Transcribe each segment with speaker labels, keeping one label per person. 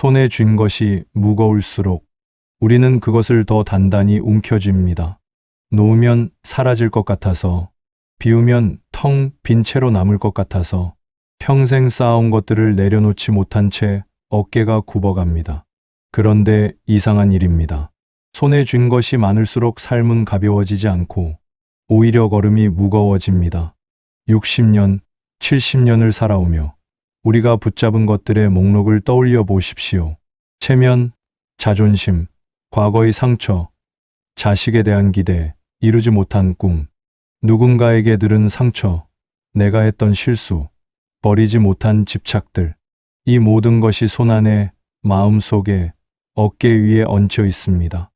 Speaker 1: 손에 쥔 것이 무거울수록 우리는 그것을 더 단단히 움켜쥡니다. 놓으면 사라질 것 같아서, 비우면 텅 빈 채로 남을 것 같아서, 평생 쌓아온 것들을 내려놓지 못한 채 어깨가 굽어갑니다. 그런데 이상한 일입니다. 손에 쥔 것이 많을수록 삶은 가벼워지지 않고 오히려 걸음이 무거워집니다. 60년, 70년을 살아오며 우리가 붙잡은 것들의 목록을 떠올려 보십시오. 체면, 자존심, 과거의 상처, 자식에 대한 기대, 이루지 못한 꿈, 누군가에게 들은 상처, 내가 했던 실수, 버리지 못한 집착들. 이 모든 것이 손안에, 마음속에, 어깨 위에 얹혀 있습니다.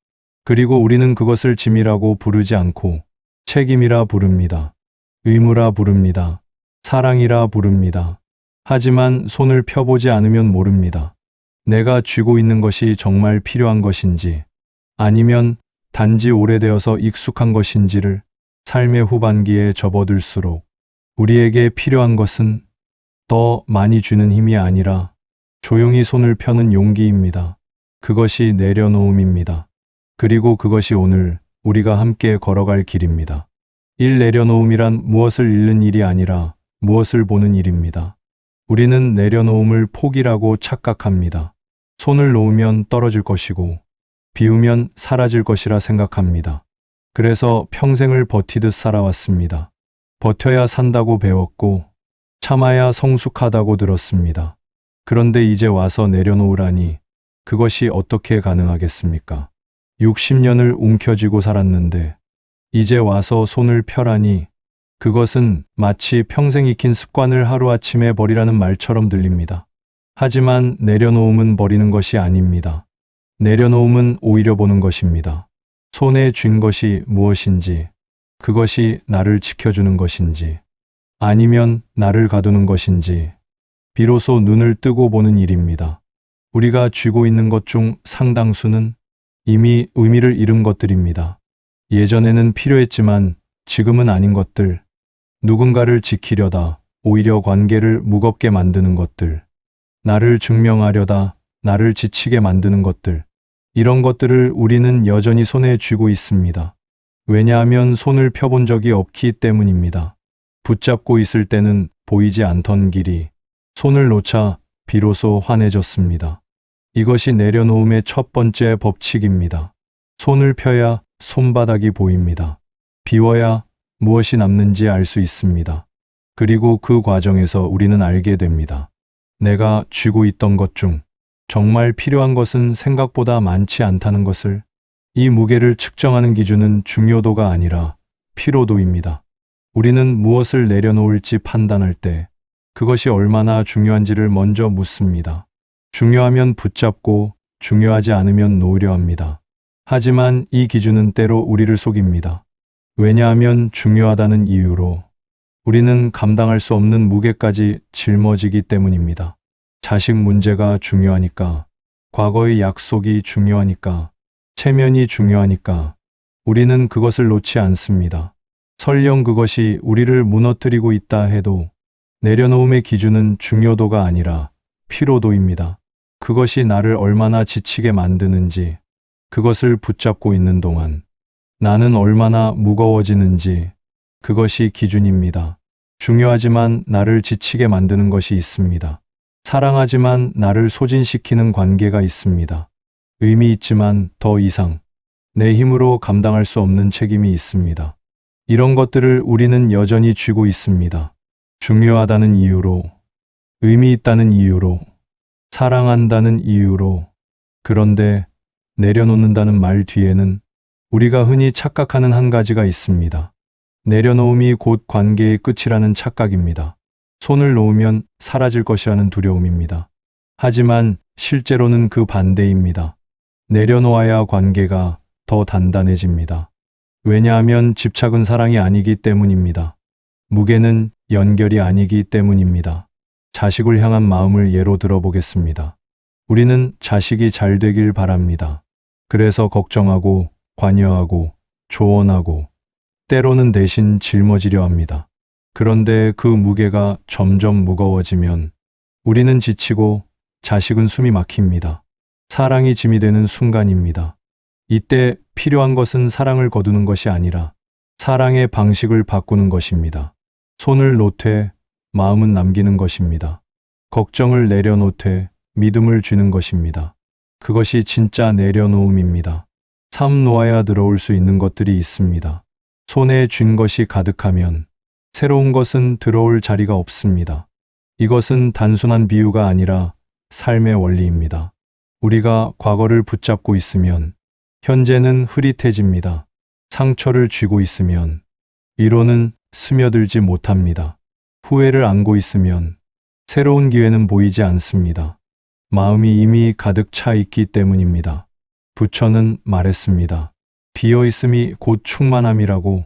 Speaker 1: 그리고 우리는 그것을 짐이라고 부르지 않고 책임이라 부릅니다. 의무라 부릅니다. 사랑이라 부릅니다. 하지만 손을 펴보지 않으면 모릅니다. 내가 쥐고 있는 것이 정말 필요한 것인지, 아니면 단지 오래되어서 익숙한 것인지를. 삶의 후반기에 접어들수록 우리에게 필요한 것은 더 많이 쥐는 힘이 아니라 조용히 손을 펴는 용기입니다. 그것이 내려놓음입니다. 그리고 그것이 오늘 우리가 함께 걸어갈 길입니다. 내려놓음이란 무엇을 잃는 일이 아니라 무엇을 보는 일입니다. 우리는 내려놓음을 포기라고 착각합니다. 손을 놓으면 떨어질 것이고 비우면 사라질 것이라 생각합니다. 그래서 평생을 버티듯 살아왔습니다. 버텨야 산다고 배웠고 참아야 성숙하다고 들었습니다. 그런데 이제 와서 내려놓으라니 그것이 어떻게 가능하겠습니까? 60년을 움켜쥐고 살았는데 이제 와서 손을 펴라니 그것은 마치 평생 익힌 습관을 하루아침에 버리라는 말처럼 들립니다. 하지만 내려놓음은 버리는 것이 아닙니다. 내려놓음은 오히려 보는 것입니다. 손에 쥔 것이 무엇인지, 그것이 나를 지켜주는 것인지, 아니면 나를 가두는 것인지, 비로소 눈을 뜨고 보는 일입니다. 우리가 쥐고 있는 것 중 상당수는 이미 의미를 잃은 것들입니다. 예전에는 필요했지만 지금은 아닌 것들, 누군가를 지키려다 오히려 관계를 무겁게 만드는 것들, 나를 증명하려다 나를 지치게 만드는 것들, 이런 것들을 우리는 여전히 손에 쥐고 있습니다. 왜냐하면 손을 펴본 적이 없기 때문입니다. 붙잡고 있을 때는 보이지 않던 길이 손을 놓자 비로소 환해졌습니다. 이것이 내려놓음의 첫 번째 법칙입니다. 손을 펴야 손바닥이 보입니다. 비워야 무엇이 남는지 알 수 있습니다. 그리고 그 과정에서 우리는 알게 됩니다. 내가 쥐고 있던 것 중 정말 필요한 것은 생각보다 많지 않다는 것을. 이 무게를 측정하는 기준은 중요도가 아니라 피로도입니다. 우리는 무엇을 내려놓을지 판단할 때 그것이 얼마나 중요한지를 먼저 묻습니다. 중요하면 붙잡고 중요하지 않으면 놓으려 합니다. 하지만 이 기준은 때로 우리를 속입니다. 왜냐하면 중요하다는 이유로 우리는 감당할 수 없는 무게까지 짊어지기 때문입니다. 자식 문제가 중요하니까, 과거의 약속이 중요하니까, 체면이 중요하니까 우리는 그것을 놓지 않습니다. 설령 그것이 우리를 무너뜨리고 있다 해도 내려놓음의 기준은 중요도가 아니라 피로도입니다. 그것이 나를 얼마나 지치게 만드는지, 그것을 붙잡고 있는 동안 나는 얼마나 무거워지는지, 그것이 기준입니다. 중요하지만 나를 지치게 만드는 것이 있습니다. 사랑하지만 나를 소진시키는 관계가 있습니다. 의미 있지만 더 이상 내 힘으로 감당할 수 없는 책임이 있습니다. 이런 것들을 우리는 여전히 쥐고 있습니다. 중요하다는 이유로, 의미 있다는 이유로, 사랑한다는 이유로. 그런데 내려놓는다는 말 뒤에는 우리가 흔히 착각하는 한 가지가 있습니다. 내려놓음이 곧 관계의 끝이라는 착각입니다. 손을 놓으면 사라질 것이라는 두려움입니다. 하지만 실제로는 그 반대입니다. 내려놓아야 관계가 더 단단해집니다. 왜냐하면 집착은 사랑이 아니기 때문입니다. 무게는 연결이 아니기 때문입니다. 자식을 향한 마음을 예로 들어보겠습니다. 우리는 자식이 잘 되길 바랍니다. 그래서 걱정하고 관여하고 조언하고 때로는 대신 짊어지려 합니다. 그런데 그 무게가 점점 무거워지면 우리는 지치고 자식은 숨이 막힙니다. 사랑이 짐이 되는 순간입니다. 이때 필요한 것은 사랑을 거두는 것이 아니라 사랑의 방식을 바꾸는 것입니다. 손을 놓되 마음은 남기는 것입니다. 걱정을 내려놓되 믿음을 주는 것입니다. 그것이 진짜 내려놓음입니다. 삶 놓아야 들어올 수 있는 것들이 있습니다. 손에 쥔 것이 가득하면 새로운 것은 들어올 자리가 없습니다. 이것은 단순한 비유가 아니라 삶의 원리입니다. 우리가 과거를 붙잡고 있으면 현재는 흐릿해집니다. 상처를 쥐고 있으면 위로는 스며들지 못합니다. 후회를 안고 있으면 새로운 기회는 보이지 않습니다. 마음이 이미 가득 차 있기 때문입니다. 부처는 말했습니다. 비어있음이 곧 충만함이라고.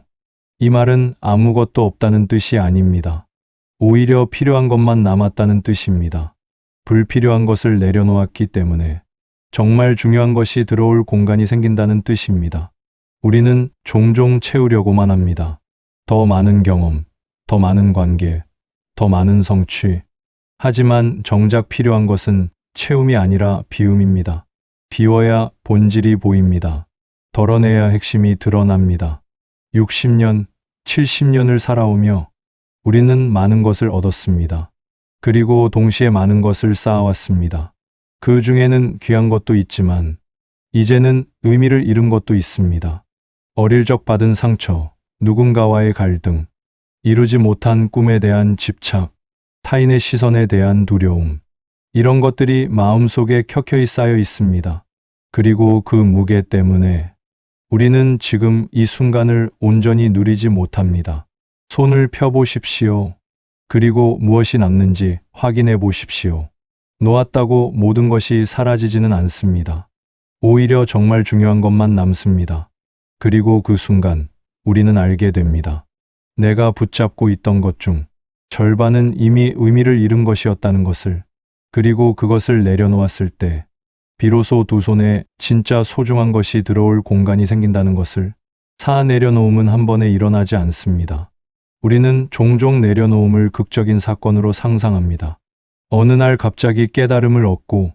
Speaker 1: 이 말은 아무것도 없다는 뜻이 아닙니다. 오히려 필요한 것만 남았다는 뜻입니다. 불필요한 것을 내려놓았기 때문에 정말 중요한 것이 들어올 공간이 생긴다는 뜻입니다. 우리는 종종 채우려고만 합니다. 더 많은 경험, 더 많은 관계, 더 많은 성취. 하지만 정작 필요한 것은 채움이 아니라 비움입니다. 비워야 본질이 보입니다. 덜어내야 핵심이 드러납니다. 60년, 70년을 살아오며 우리는 많은 것을 얻었습니다. 그리고 동시에 많은 것을 쌓아왔습니다. 그 중에는 귀한 것도 있지만 이제는 의미를 잃은 것도 있습니다. 어릴 적 받은 상처, 누군가와의 갈등, 이루지 못한 꿈에 대한 집착, 타인의 시선에 대한 두려움, 이런 것들이 마음속에 켜켜이 쌓여 있습니다. 그리고 그 무게 때문에 우리는 지금 이 순간을 온전히 누리지 못합니다. 손을 펴보십시오. 그리고 무엇이 남는지 확인해 보십시오. 놓았다고 모든 것이 사라지지는 않습니다. 오히려 정말 중요한 것만 남습니다. 그리고 그 순간 우리는 알게 됩니다. 내가 붙잡고 있던 것 중 절반은 이미 의미를 잃은 것이었다는 것을. 그리고 그것을 내려놓았을 때 비로소 두 손에 진짜 소중한 것이 들어올 공간이 생긴다는 것을. 내려놓음은 한 번에 일어나지 않습니다. 우리는 종종 내려놓음을 극적인 사건으로 상상합니다. 어느 날 갑자기 깨달음을 얻고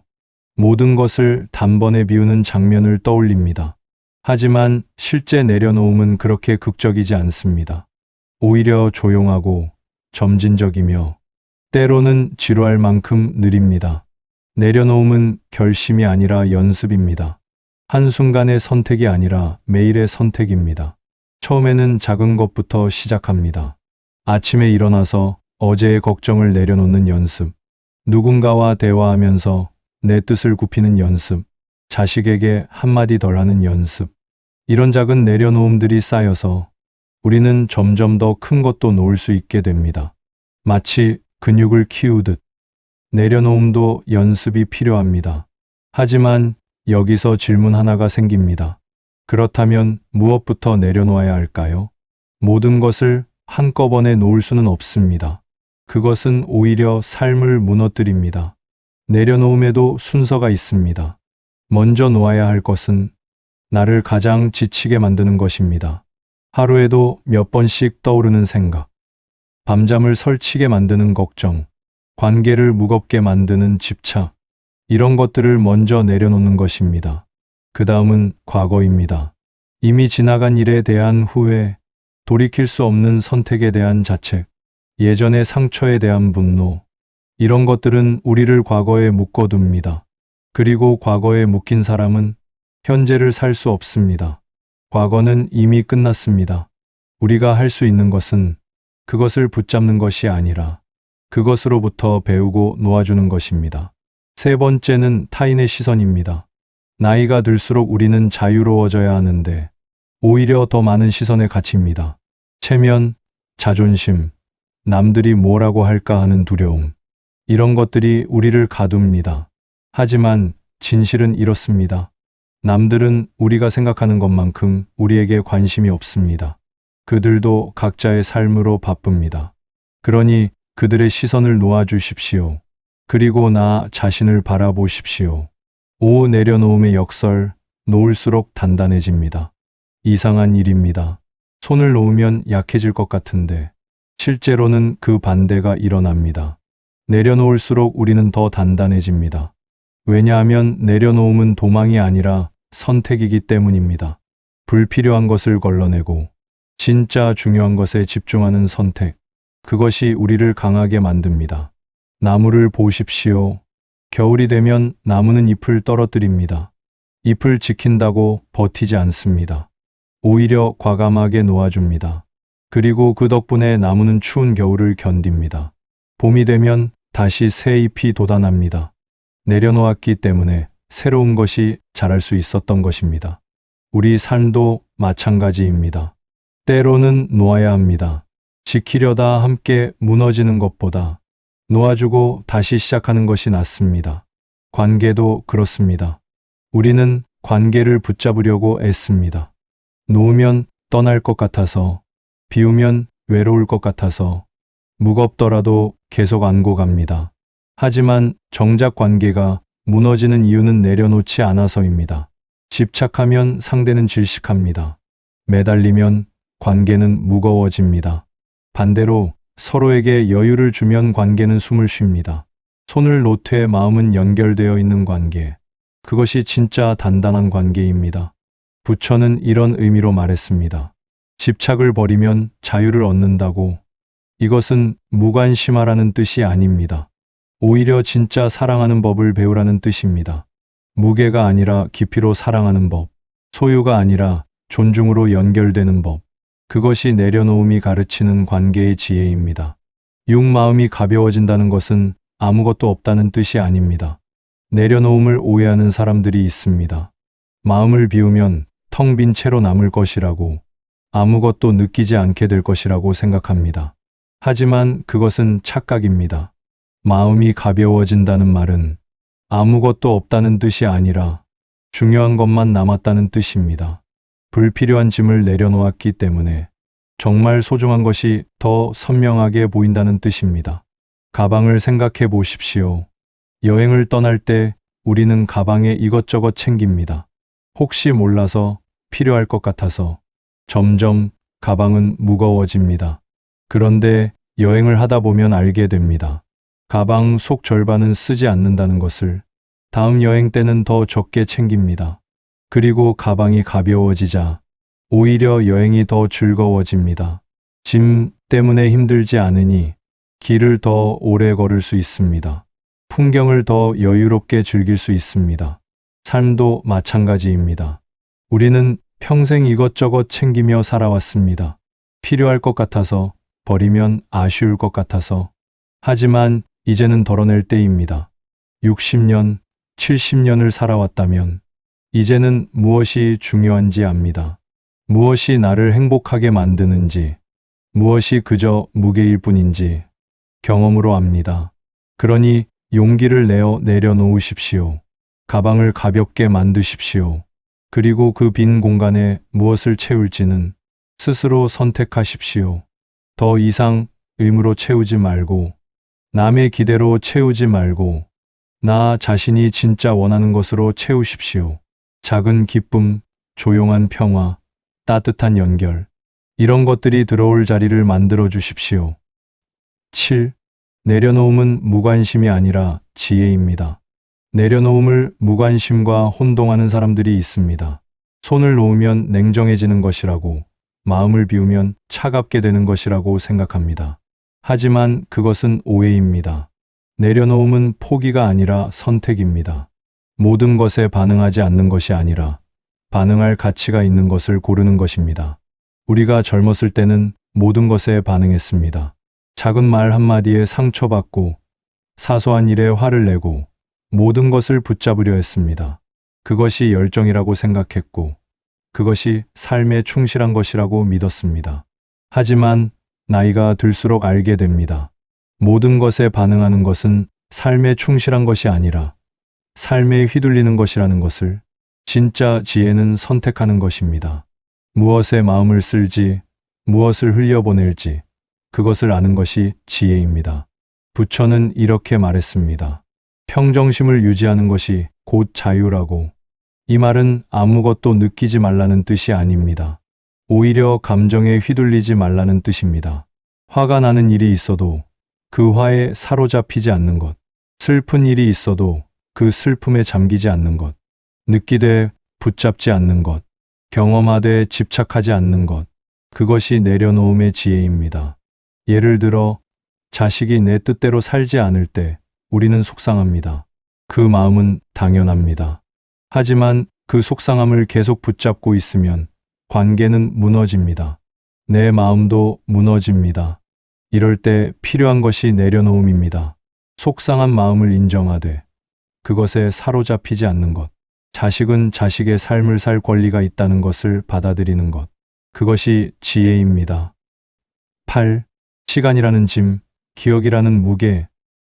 Speaker 1: 모든 것을 단번에 비우는 장면을 떠올립니다. 하지만 실제 내려놓음은 그렇게 극적이지 않습니다. 오히려 조용하고 점진적이며 때로는 지루할 만큼 느립니다. 내려놓음은 결심이 아니라 연습입니다. 한순간의 선택이 아니라 매일의 선택입니다. 처음에는 작은 것부터 시작합니다. 아침에 일어나서 어제의 걱정을 내려놓는 연습, 누군가와 대화하면서 내 뜻을 굽히는 연습, 자식에게 한마디 덜 하는 연습. 이런 작은 내려놓음들이 쌓여서 우리는 점점 더 큰 것도 놓을 수 있게 됩니다. 마치 근육을 키우듯 내려놓음도 연습이 필요합니다. 하지만 여기서 질문 하나가 생깁니다. 그렇다면 무엇부터 내려놓아야 할까요? 모든 것을 한꺼번에 놓을 수는 없습니다. 그것은 오히려 삶을 무너뜨립니다. 내려놓음에도 순서가 있습니다. 먼저 놓아야 할 것은 나를 가장 지치게 만드는 것입니다. 하루에도 몇 번씩 떠오르는 생각, 밤잠을 설치게 만드는 걱정, 관계를 무겁게 만드는 집착, 이런 것들을 먼저 내려놓는 것입니다. 그 다음은 과거입니다. 이미 지나간 일에 대한 후회, 돌이킬 수 없는 선택에 대한 자책, 예전의 상처에 대한 분노, 이런 것들은 우리를 과거에 묶어둡니다. 그리고 과거에 묶인 사람은 현재를 살 수 없습니다. 과거는 이미 끝났습니다. 우리가 할 수 있는 것은 그것을 붙잡는 것이 아니라 그것으로부터 배우고 놓아주는 것입니다. 세 번째는 타인의 시선입니다. 나이가 들수록 우리는 자유로워져야 하는데 오히려 더 많은 시선에 갇힙니다. 체면, 자존심, 남들이 뭐라고 할까 하는 두려움, 이런 것들이 우리를 가둡니다. 하지만 진실은 이렇습니다. 남들은 우리가 생각하는 것만큼 우리에게 관심이 없습니다. 그들도 각자의 삶으로 바쁩니다. 그러니 그들의 시선을 놓아주십시오. 그리고 나 자신을 바라보십시오. 내려놓음의 역설, 놓을수록 단단해집니다. 이상한 일입니다. 손을 놓으면 약해질 것 같은데 실제로는 그 반대가 일어납니다. 내려놓을수록 우리는 더 단단해집니다. 왜냐하면 내려놓음은 도망이 아니라 선택이기 때문입니다. 불필요한 것을 걸러내고 진짜 중요한 것에 집중하는 선택. 그것이 우리를 강하게 만듭니다. 나무를 보십시오. 겨울이 되면 나무는 잎을 떨어뜨립니다. 잎을 지킨다고 버티지 않습니다. 오히려 과감하게 놓아줍니다. 그리고 그 덕분에 나무는 추운 겨울을 견딥니다. 봄이 되면 다시 새 잎이 돋아납니다. 내려놓았기 때문에 새로운 것이 자랄 수 있었던 것입니다. 우리 삶도 마찬가지입니다. 때로는 놓아야 합니다. 지키려다 함께 무너지는 것보다 놓아주고 다시 시작하는 것이 낫습니다. 관계도 그렇습니다. 우리는 관계를 붙잡으려고 애씁니다. 놓으면 떠날 것 같아서, 비우면 외로울 것 같아서, 무겁더라도 계속 안고 갑니다. 하지만 정작 관계가 무너지는 이유는 내려놓지 않아서입니다. 집착하면 상대는 질식합니다. 매달리면 관계는 무거워집니다. 반대로 서로에게 여유를 주면 관계는 숨을 쉽니다. 손을 놓되 마음은 연결되어 있는 관계. 그것이 진짜 단단한 관계입니다. 부처는 이런 의미로 말했습니다. 집착을 버리면 자유를 얻는다고. 이것은 무관심하라는 뜻이 아닙니다. 오히려 진짜 사랑하는 법을 배우라는 뜻입니다. 무게가 아니라 깊이로 사랑하는 법, 소유가 아니라 존중으로 연결되는 법. 그것이 내려놓음이 가르치는 관계의 지혜입니다. 마음이 가벼워진다는 것은 아무것도 없다는 뜻이 아닙니다. 내려놓음을 오해하는 사람들이 있습니다. 마음을 비우면 텅 빈 채로 남을 것이라고, 아무것도 느끼지 않게 될 것이라고 생각합니다. 하지만 그것은 착각입니다. 마음이 가벼워진다는 말은 아무것도 없다는 뜻이 아니라 중요한 것만 남았다는 뜻입니다. 불필요한 짐을 내려놓았기 때문에 정말 소중한 것이 더 선명하게 보인다는 뜻입니다. 가방을 생각해 보십시오. 여행을 떠날 때 우리는 가방에 이것저것 챙깁니다. 혹시 몰라서, 필요할 것 같아서. 점점 가방은 무거워집니다. 그런데 여행을 하다 보면 알게 됩니다. 가방 속 절반은 쓰지 않는다는 것을. 다음 여행 때는 더 적게 챙깁니다. 그리고 가방이 가벼워지자 오히려 여행이 더 즐거워집니다. 짐 때문에 힘들지 않으니 길을 더 오래 걸을 수 있습니다. 풍경을 더 여유롭게 즐길 수 있습니다. 삶도 마찬가지입니다. 우리는 평생 이것저것 챙기며 살아왔습니다. 필요할 것 같아서, 버리면 아쉬울 것 같아서. 하지만 이제는 덜어낼 때입니다. 60년, 70년을 살아왔다면 이제는 무엇이 중요한지 압니다. 무엇이 나를 행복하게 만드는지, 무엇이 그저 무게일 뿐인지 경험으로 압니다. 그러니 용기를 내어 내려놓으십시오. 가방을 가볍게 만드십시오. 그리고 그 빈 공간에 무엇을 채울지는 스스로 선택하십시오. 더 이상 의무로 채우지 말고, 남의 기대로 채우지 말고, 나 자신이 진짜 원하는 것으로 채우십시오. 작은 기쁨, 조용한 평화, 따뜻한 연결, 이런 것들이 들어올 자리를 만들어 주십시오. 7. 내려놓음은 무관심이 아니라 지혜입니다. 내려놓음을 무관심과 혼동하는 사람들이 있습니다. 손을 놓으면 냉정해지는 것이라고, 마음을 비우면 차갑게 되는 것이라고 생각합니다. 하지만 그것은 오해입니다. 내려놓음은 포기가 아니라 선택입니다. 모든 것에 반응하지 않는 것이 아니라 반응할 가치가 있는 것을 고르는 것입니다. 우리가 젊었을 때는 모든 것에 반응했습니다. 작은 말 한마디에 상처받고, 사소한 일에 화를 내고, 모든 것을 붙잡으려 했습니다. 그것이 열정이라고 생각했고, 그것이 삶에 충실한 것이라고 믿었습니다. 하지만 나이가 들수록 알게 됩니다. 모든 것에 반응하는 것은 삶에 충실한 것이 아니라 삶에 휘둘리는 것이라는 것을. 진짜 지혜는 선택하는 것입니다. 무엇에 마음을 쓸지, 무엇을 흘려보낼지, 그것을 아는 것이 지혜입니다. 부처는 이렇게 말했습니다. 평정심을 유지하는 것이 곧 자유라고. 이 말은 아무것도 느끼지 말라는 뜻이 아닙니다. 오히려 감정에 휘둘리지 말라는 뜻입니다. 화가 나는 일이 있어도 그 화에 사로잡히지 않는 것. 슬픈 일이 있어도 그 슬픔에 잠기지 않는 것, 느끼되 붙잡지 않는 것, 경험하되 집착하지 않는 것, 그것이 내려놓음의 지혜입니다. 예를 들어 자식이 내 뜻대로 살지 않을 때 우리는 속상합니다. 그 마음은 당연합니다. 하지만 그 속상함을 계속 붙잡고 있으면 관계는 무너집니다. 내 마음도 무너집니다. 이럴 때 필요한 것이 내려놓음입니다. 속상한 마음을 인정하되 그것에 사로잡히지 않는 것. 자식은 자식의 삶을 살 권리가 있다는 것을 받아들이는 것. 그것이 지혜입니다. 8. 시간이라는 짐, 기억이라는 무게.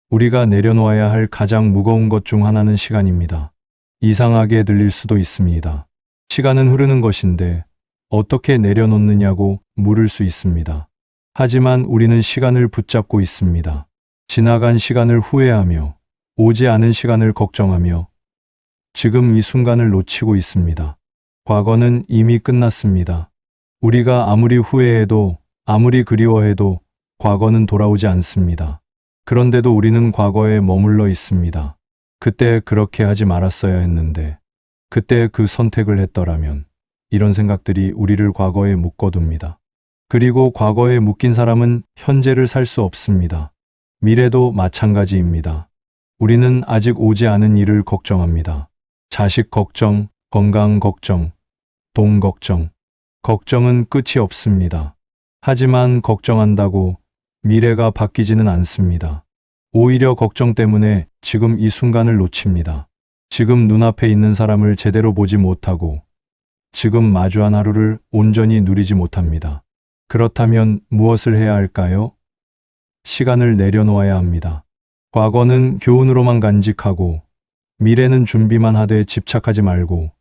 Speaker 1: 우리가 내려놓아야 할 가장 무거운 것 중 하나는 시간입니다. 이상하게 들릴 수도 있습니다. 시간은 흐르는 것인데 어떻게 내려놓느냐고 물을 수 있습니다. 하지만 우리는 시간을 붙잡고 있습니다. 지나간 시간을 후회하며 오지 않은 시간을 걱정하며 지금 이 순간을 놓치고 있습니다. 과거는 이미 끝났습니다. 우리가 아무리 후회해도 아무리 그리워해도 과거는 돌아오지 않습니다. 그런데도 우리는 과거에 머물러 있습니다. 그때 그렇게 하지 말았어야 했는데, 그때 그 선택을 했더라면, 이런 생각들이 우리를 과거에 묶어둡니다. 그리고 과거에 묶인 사람은 현재를 살 수 없습니다. 미래도 마찬가지입니다. 우리는 아직 오지 않은 일을 걱정합니다. 자식 걱정, 건강 걱정, 돈 걱정. 걱정은 끝이 없습니다. 하지만 걱정한다고 미래가 바뀌지는 않습니다. 오히려 걱정 때문에 지금 이 순간을 놓칩니다. 지금 눈앞에 있는 사람을 제대로 보지 못하고 지금 마주한 하루를 온전히 누리지 못합니다. 그렇다면 무엇을 해야 할까요? 시간을 내려놓아야 합니다. 과거는 교훈으로만 간직하고 미래는 준비만 하되 집착하지 말고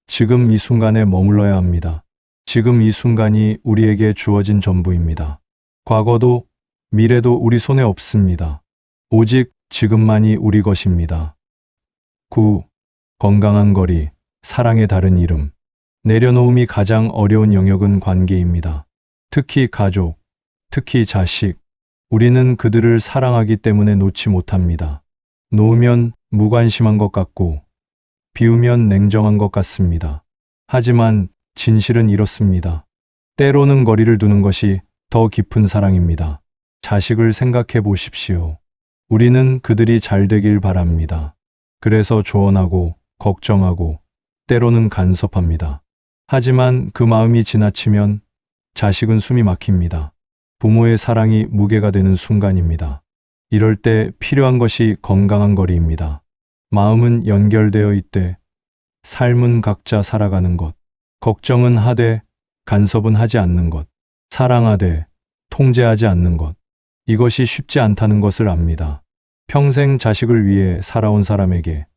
Speaker 1: 지금 이 순간에 머물러야 합니다. 지금 이 순간이 우리에게 주어진 전부입니다. 과거도 미래도 우리 손에 없습니다. 오직 지금만이 우리 것입니다. 9. 건강한 거리, 사랑의 다른 이름. 내려놓음이 가장 어려운 영역은 관계입니다. 특히 가족, 특히 자식. 우리는 그들을 사랑하기 때문에 놓지 못합니다. 놓으면 무관심한 것 같고, 비우면 냉정한 것 같습니다. 하지만 진실은 이렇습니다. 때로는 거리를 두는 것이 더 깊은 사랑입니다. 자식을 생각해 보십시오. 우리는 그들이 잘 되길 바랍니다. 그래서 조언하고, 걱정하고, 때로는 간섭합니다. 하지만 그 마음이 지나치면 자식은 숨이 막힙니다. 부모의 사랑이 무게가 되는 순간입니다. 이럴 때 필요한 것이 건강한 거리입니다. 마음은 연결되어 있되 삶은 각자 살아가는 것, 걱정은 하되 간섭은 하지 않는 것, 사랑하되 통제하지 않는 것. 이것이 쉽지 않다는 것을 압니다. 평생 자식을 위해 살아온 사람에게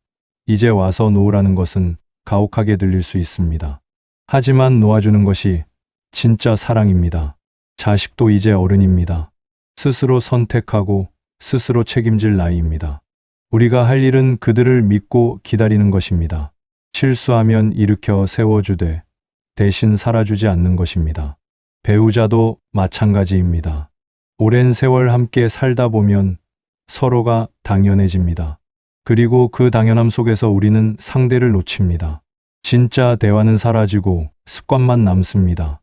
Speaker 1: 이제 와서 놓으라는 것은 가혹하게 들릴 수 있습니다. 하지만 놓아주는 것이 진짜 사랑입니다. 자식도 이제 어른입니다. 스스로 선택하고 스스로 책임질 나이입니다. 우리가 할 일은 그들을 믿고 기다리는 것입니다. 실수하면 일으켜 세워주되 대신 살아주지 않는 것입니다. 배우자도 마찬가지입니다. 오랜 세월 함께 살다 보면 서로가 당연해집니다. 그리고 그 당연함 속에서 우리는 상대를 놓칩니다. 진짜 대화는 사라지고 습관만 남습니다.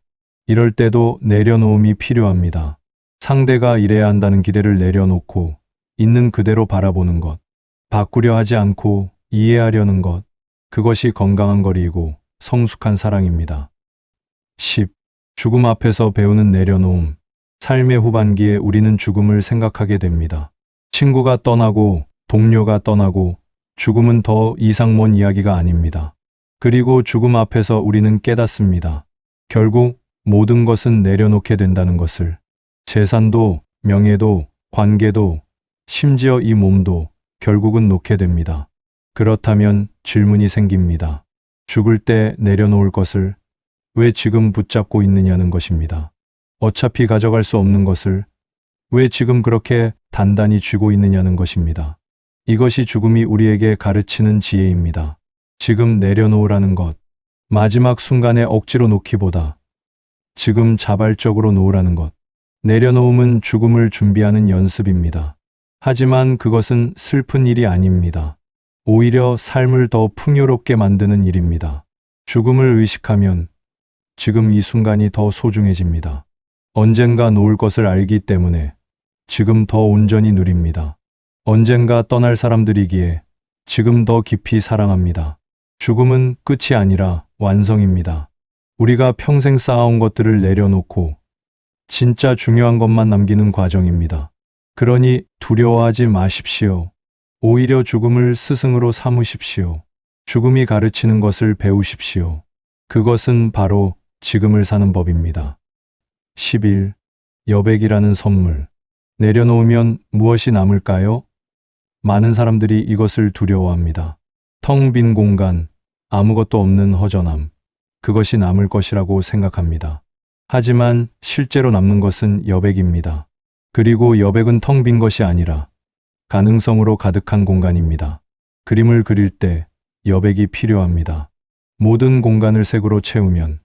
Speaker 1: 이럴 때도 내려놓음이 필요합니다. 상대가 이래야 한다는 기대를 내려놓고 있는 그대로 바라보는 것, 바꾸려 하지 않고 이해하려는 것, 그것이 건강한 거리이고 성숙한 사랑입니다. 10. 죽음 앞에서 배우는 내려놓음. 삶의 후반기에 우리는 죽음을 생각하게 됩니다. 친구가 떠나고 동료가 떠나고 죽음은 더 이상 먼 이야기가 아닙니다. 그리고 죽음 앞에서 우리는 깨닫습니다. 결국 모든 것은 내려놓게 된다는 것을. 재산도, 명예도, 관계도, 심지어 이 몸도 결국은 놓게 됩니다. 그렇다면 질문이 생깁니다. 죽을 때 내려놓을 것을 왜 지금 붙잡고 있느냐는 것입니다. 어차피 가져갈 수 없는 것을 왜 지금 그렇게 단단히 쥐고 있느냐는 것입니다. 이것이 죽음이 우리에게 가르치는 지혜입니다. 지금 내려놓으라는 것, 마지막 순간에 억지로 놓기보다 지금 자발적으로 놓으라는 것. 내려놓음은 죽음을 준비하는 연습입니다. 하지만 그것은 슬픈 일이 아닙니다. 오히려 삶을 더 풍요롭게 만드는 일입니다. 죽음을 의식하면 지금 이 순간이 더 소중해집니다. 언젠가 놓을 것을 알기 때문에 지금 더 온전히 누립니다. 언젠가 떠날 사람들이기에 지금 더 깊이 사랑합니다. 죽음은 끝이 아니라 완성입니다. 우리가 평생 쌓아온 것들을 내려놓고 진짜 중요한 것만 남기는 과정입니다. 그러니 두려워하지 마십시오. 오히려 죽음을 스승으로 삼으십시오. 죽음이 가르치는 것을 배우십시오. 그것은 바로 지금을 사는 법입니다. 11. 여백이라는 선물. 내려놓으면 무엇이 남을까요? 많은 사람들이 이것을 두려워합니다. 텅 빈 공간, 아무것도 없는 허전함. 그것이 남을 것이라고 생각합니다. 하지만 실제로 남는 것은 여백입니다. 그리고 여백은 텅 빈 것이 아니라 가능성으로 가득한 공간입니다. 그림을 그릴 때 여백이 필요합니다. 모든 공간을 색으로 채우면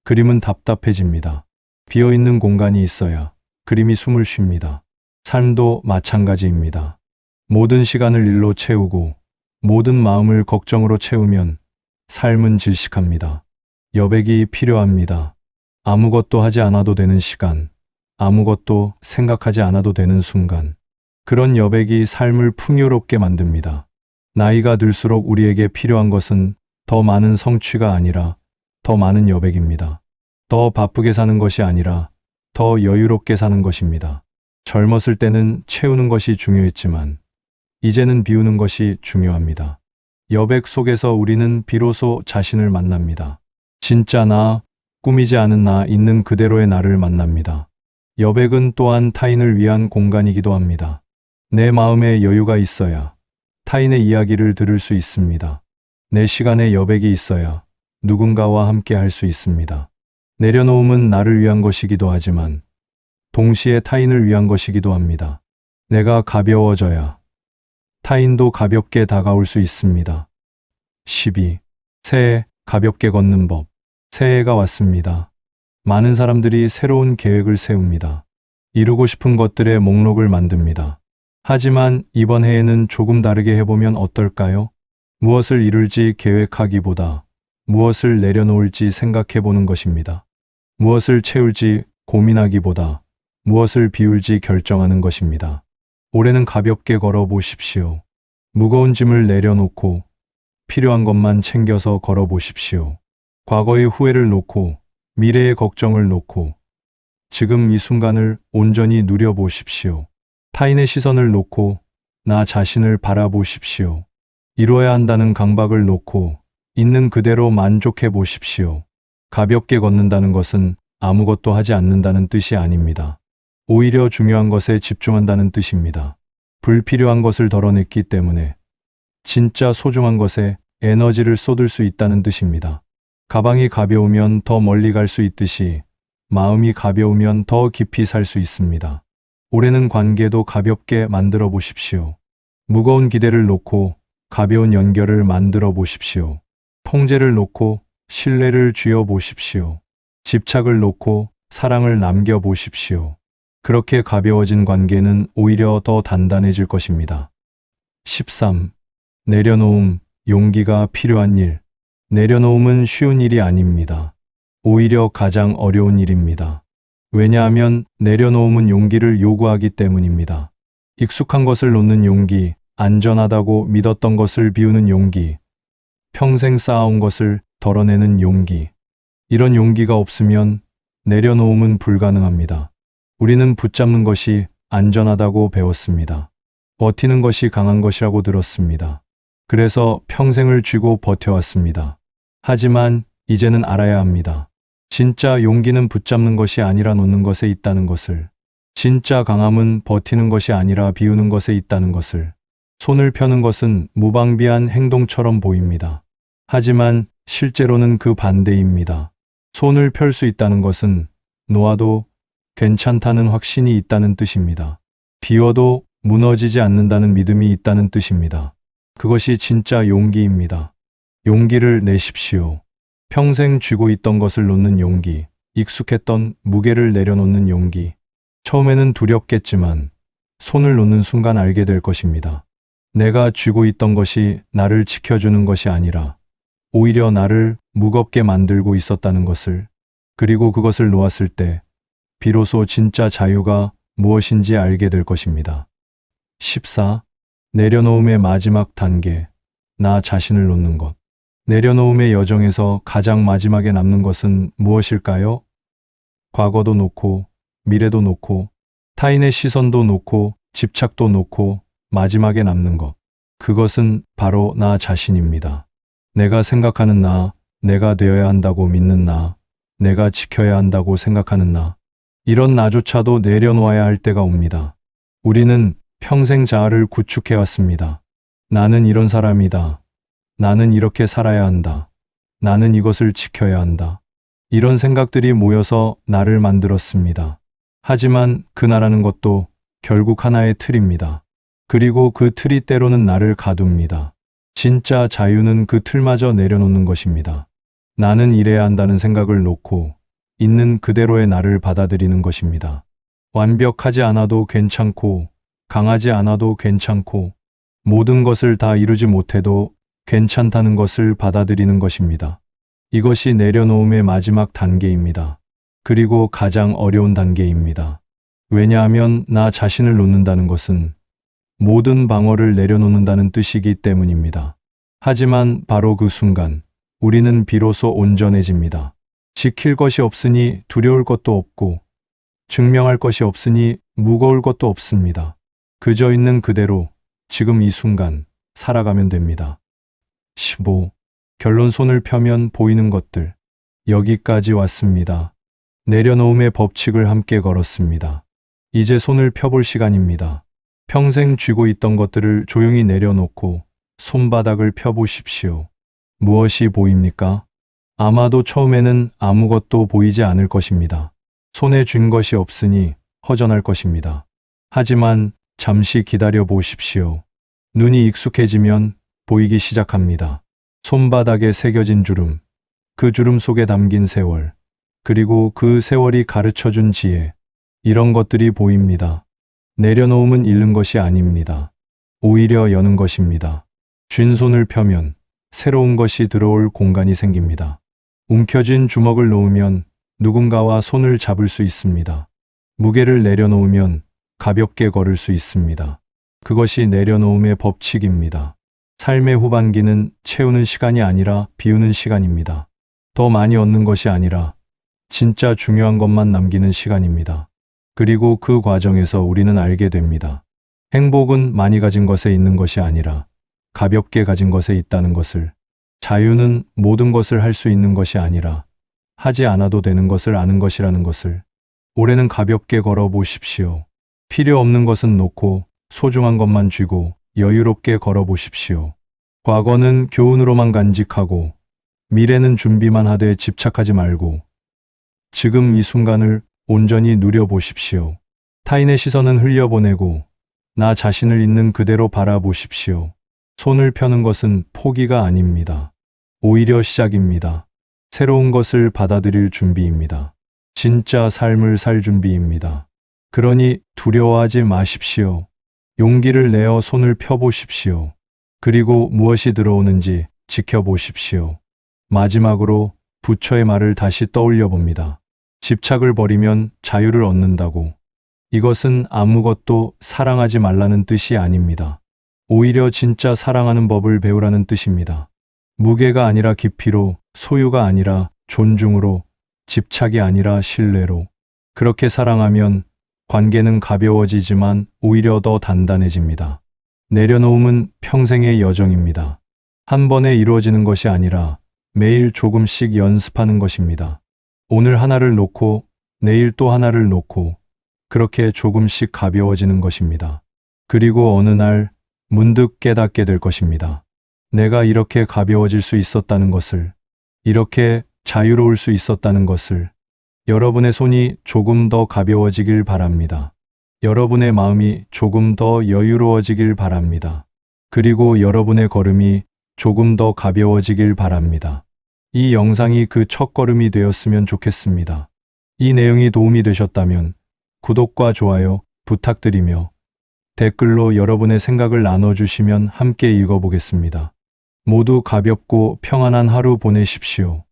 Speaker 1: 그림은 답답해집니다. 비어있는 공간이 있어야 그림이 숨을 쉽니다. 삶도 마찬가지입니다. 모든 시간을 일로 채우고 모든 마음을 걱정으로 채우면 삶은 질식합니다. 여백이 필요합니다. 아무것도 하지 않아도 되는 시간, 아무것도 생각하지 않아도 되는 순간. 그런 여백이 삶을 풍요롭게 만듭니다. 나이가 들수록 우리에게 필요한 것은 더 많은 성취가 아니라 더 많은 여백입니다. 더 바쁘게 사는 것이 아니라 더 여유롭게 사는 것입니다. 젊었을 때는 채우는 것이 중요했지만 이제는 비우는 것이 중요합니다. 여백 속에서 우리는 비로소 자신을 만납니다. 진짜 나, 꾸미지 않은 나, 있는 그대로의 나를 만납니다. 여백은 또한 타인을 위한 공간이기도 합니다. 내 마음에 여유가 있어야 타인의 이야기를 들을 수 있습니다. 내 시간에 여백이 있어야 누군가와 함께 할 수 있습니다. 내려놓음은 나를 위한 것이기도 하지만 동시에 타인을 위한 것이기도 합니다. 내가 가벼워져야 타인도 가볍게 다가올 수 있습니다. 12. 새해 가볍게 걷는 법. 새해가 왔습니다. 많은 사람들이 새로운 계획을 세웁니다. 이루고 싶은 것들의 목록을 만듭니다. 하지만 이번 해에는 조금 다르게 해보면 어떨까요? 무엇을 이룰지 계획하기보다 무엇을 내려놓을지 생각해보는 것입니다. 무엇을 채울지 고민하기보다 무엇을 비울지 결정하는 것입니다. 올해는 가볍게 걸어보십시오. 무거운 짐을 내려놓고 필요한 것만 챙겨서 걸어보십시오. 과거의 후회를 놓고 미래의 걱정을 놓고 지금 이 순간을 온전히 누려보십시오. 타인의 시선을 놓고 나 자신을 바라보십시오. 이루어야 한다는 강박을 놓고 있는 그대로 만족해 보십시오. 가볍게 걷는다는 것은 아무것도 하지 않는다는 뜻이 아닙니다. 오히려 중요한 것에 집중한다는 뜻입니다. 불필요한 것을 덜어냈기 때문에 진짜 소중한 것에 에너지를 쏟을 수 있다는 뜻입니다. 가방이 가벼우면 더 멀리 갈 수 있듯이 마음이 가벼우면 더 깊이 살 수 있습니다. 올해는 관계도 가볍게 만들어 보십시오. 무거운 기대를 놓고 가벼운 연결을 만들어 보십시오. 통제를 놓고 신뢰를 쥐어 보십시오. 집착을 놓고 사랑을 남겨 보십시오. 그렇게 가벼워진 관계는 오히려 더 단단해질 것입니다. 13. 내려놓음, 용기가 필요한 일. 내려놓음은 쉬운 일이 아닙니다. 오히려 가장 어려운 일입니다. 왜냐하면 내려놓음은 용기를 요구하기 때문입니다. 익숙한 것을 놓는 용기, 안전하다고 믿었던 것을 비우는 용기, 평생 쌓아온 것을 덜어내는 용기. 이런 용기가 없으면 내려놓음은 불가능합니다. 우리는 붙잡는 것이 안전하다고 배웠습니다. 버티는 것이 강한 것이라고 들었습니다. 그래서 평생을 쥐고 버텨왔습니다. 하지만 이제는 알아야 합니다. 진짜 용기는 붙잡는 것이 아니라 놓는 것에 있다는 것을, 진짜 강함은 버티는 것이 아니라 비우는 것에 있다는 것을. 손을 펴는 것은 무방비한 행동처럼 보입니다. 하지만 실제로는 그 반대입니다. 손을 펼 수 있다는 것은 놓아도 괜찮다는 확신이 있다는 뜻입니다. 비워도 무너지지 않는다는 믿음이 있다는 뜻입니다. 그것이 진짜 용기입니다. 용기를 내십시오. 평생 쥐고 있던 것을 놓는 용기, 익숙했던 무게를 내려놓는 용기. 처음에는 두렵겠지만 손을 놓는 순간 알게 될 것입니다. 내가 쥐고 있던 것이 나를 지켜주는 것이 아니라 오히려 나를 무겁게 만들고 있었다는 것을, 그리고 그것을 놓았을 때 비로소 진짜 자유가 무엇인지 알게 될 것입니다. 14. 내려놓음의 마지막 단계, 나 자신을 놓는 것. 내려놓음의 여정에서 가장 마지막에 남는 것은 무엇일까요? 과거도 놓고, 미래도 놓고, 타인의 시선도 놓고, 집착도 놓고, 마지막에 남는 것. 그것은 바로 나 자신입니다. 내가 생각하는 나, 내가 되어야 한다고 믿는 나, 내가 지켜야 한다고 생각하는 나. 이런 나조차도 내려놓아야 할 때가 옵니다. 우리는 평생 자아를 구축해왔습니다. 나는 이런 사람이다. 나는 이렇게 살아야 한다. 나는 이것을 지켜야 한다. 이런 생각들이 모여서 나를 만들었습니다. 하지만 그 나라는 것도 결국 하나의 틀입니다. 그리고 그 틀이 때로는 나를 가둡니다. 진짜 자유는 그 틀마저 내려놓는 것입니다. 나는 이래야 한다는 생각을 놓고 있는 그대로의 나를 받아들이는 것입니다. 완벽하지 않아도 괜찮고, 강하지 않아도 괜찮고, 모든 것을 다 이루지 못해도 괜찮다는 것을 받아들이는 것입니다. 이것이 내려놓음의 마지막 단계입니다. 그리고 가장 어려운 단계입니다. 왜냐하면 나 자신을 놓는다는 것은 모든 방어를 내려놓는다는 뜻이기 때문입니다. 하지만 바로 그 순간 우리는 비로소 온전해집니다. 지킬 것이 없으니 두려울 것도 없고, 증명할 것이 없으니 무거울 것도 없습니다. 그저 있는 그대로 지금 이 순간 살아가면 됩니다. 15. 결론, 손을 펴면 보이는 것들. 여기까지 왔습니다. 내려놓음의 법칙을 함께 걸었습니다. 이제 손을 펴볼 시간입니다. 평생 쥐고 있던 것들을 조용히 내려놓고 손바닥을 펴보십시오. 무엇이 보입니까? 아마도 처음에는 아무것도 보이지 않을 것입니다. 손에 쥔 것이 없으니 허전할 것입니다. 하지만 잠시 기다려 보십시오. 눈이 익숙해지면 보이기 시작합니다. 손바닥에 새겨진 주름, 그 주름 속에 담긴 세월, 그리고 그 세월이 가르쳐준 지혜, 이런 것들이 보입니다. 내려놓음은 잃는 것이 아닙니다. 오히려 여는 것입니다. 쥔 손을 펴면 새로운 것이 들어올 공간이 생깁니다. 움켜쥔 주먹을 놓으면 누군가와 손을 잡을 수 있습니다. 무게를 내려놓으면 가볍게 걸을 수 있습니다. 그것이 내려놓음의 법칙입니다. 삶의 후반기는 채우는 시간이 아니라 비우는 시간입니다. 더 많이 얻는 것이 아니라 진짜 중요한 것만 남기는 시간입니다. 그리고 그 과정에서 우리는 알게 됩니다. 행복은 많이 가진 것에 있는 것이 아니라 가볍게 가진 것에 있다는 것을. 자유는 모든 것을 할 수 있는 것이 아니라 하지 않아도 되는 것을 아는 것이라는 것을. 올해는 가볍게 걸어 보십시오. 필요 없는 것은 놓고 소중한 것만 쥐고 여유롭게 걸어 보십시오. 과거는 교훈으로만 간직하고 미래는 준비만 하되 집착하지 말고 지금 이 순간을 온전히 누려보십시오. 타인의 시선은 흘려보내고 나 자신을 있는 그대로 바라보십시오. 손을 펴는 것은 포기가 아닙니다. 오히려 시작입니다. 새로운 것을 받아들일 준비입니다. 진짜 삶을 살 준비입니다. 그러니 두려워하지 마십시오. 용기를 내어 손을 펴보십시오. 그리고 무엇이 들어오는지 지켜보십시오. 마지막으로 부처의 말을 다시 떠올려 봅니다. 집착을 버리면 자유를 얻는다고. 이것은 아무것도 사랑하지 말라는 뜻이 아닙니다. 오히려 진짜 사랑하는 법을 배우라는 뜻입니다. 무게가 아니라 깊이로, 소유가 아니라 존중으로, 집착이 아니라 신뢰로. 그렇게 사랑하면 관계는 가벼워지지만 오히려 더 단단해집니다. 내려놓음은 평생의 여정입니다. 한 번에 이루어지는 것이 아니라 매일 조금씩 연습하는 것입니다. 오늘 하나를 놓고 내일 또 하나를 놓고 그렇게 조금씩 가벼워지는 것입니다. 그리고 어느 날 문득 깨닫게 될 것입니다. 내가 이렇게 가벼워질 수 있었다는 것을, 이렇게 자유로울 수 있었다는 것을. 여러분의 손이 조금 더 가벼워지길 바랍니다. 여러분의 마음이 조금 더 여유로워지길 바랍니다. 그리고 여러분의 걸음이 조금 더 가벼워지길 바랍니다. 이 영상이 그 첫걸음이 되었으면 좋겠습니다. 이 내용이 도움이 되셨다면 구독과 좋아요 부탁드리며 댓글로 여러분의 생각을 나눠주시면 함께 읽어보겠습니다. 모두 가볍고 평안한 하루 보내십시오.